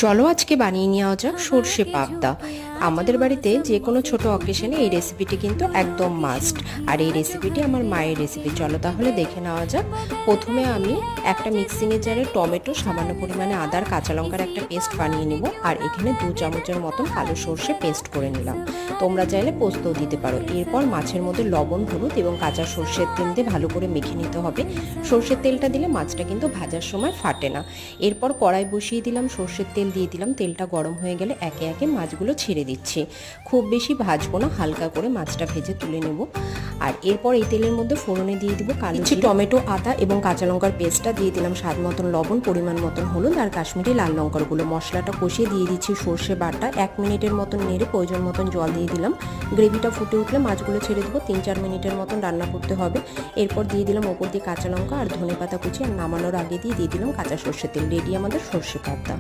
চলো আজকে বানিয়ে নেওয়া যাক সর্ষে পাবদা। আমাদের বাড়িতে যে কোনো ছোট অকেশনে এই রেসিপিটি কিন্তু একদম মাস্ট। আর এই রেসিপিটি আমার মায়ের রেসিপি। চলো তাহলে দেখে নেওয়া যাক। প্রথমে আমি একটা মিক্সিংয়ের জারে টমেটো, সামান্য পরিমাণে আদার, কাঁচা লঙ্কার একটা পেস্ট বানিয়ে নেব। আর এখানে 2 চামচের মতন কালো সর্ষে পেস্ট করে নিলাম। তোমরা চাইলে পোস্তও দিতে পারো। এরপর মাছের মধ্যে লবণ, হলুদ এবং কাঁচা সর্ষের তেল দিয়ে ভালো করে মেখে নিতে হবে। সর্ষের তেলটা দিলে মাছটা কিন্তু ভাজার সময় ফাটে না। এরপর কড়াই বসিয়ে দিলাম, সর্ষের তেল দিয়ে দিলাম। তেলটা গরম হয়ে গেলে একে একে মাছগুলো ছেড়ে দিচ্ছি। খুব বেশি ভাজবো না, হালকা করে মাছটা ভেজে তুলে নেব। আর এরপর এই তেলের মধ্যে ফোড়নে দিয়ে দিব কালো জিরে, টমেটো, আদা এবং কাঁচা লঙ্কার পেস্টটা দিয়ে দিলাম, স্বাদ মতন লবণ, পরিমাণ মতন হলুদ আর কাশ্মীরি লাল লঙ্কার গুঁড়ো। মশলাটা কষিয়ে দিয়ে দিচ্ছি সর্ষে বাটা। 1 মিনিটের মতন নেড়ে প্রয়োজন মতন জল দিয়ে দিলাম। গ্রেভিটা ফুটে উঠলে মাছগুলো ছেড়ে দেবো। 3-4 মিনিটের মতন রান্না করতে হবে। এরপর দিয়ে দিলাম ওপর দিয়ে কাঁচা লঙ্কা আর ধনেপাতা কুচি। আর নামানোর আগে দিয়ে দিলাম কাঁচা সর্ষের তেল। রেডি আমাদের সর্ষে পাবদা।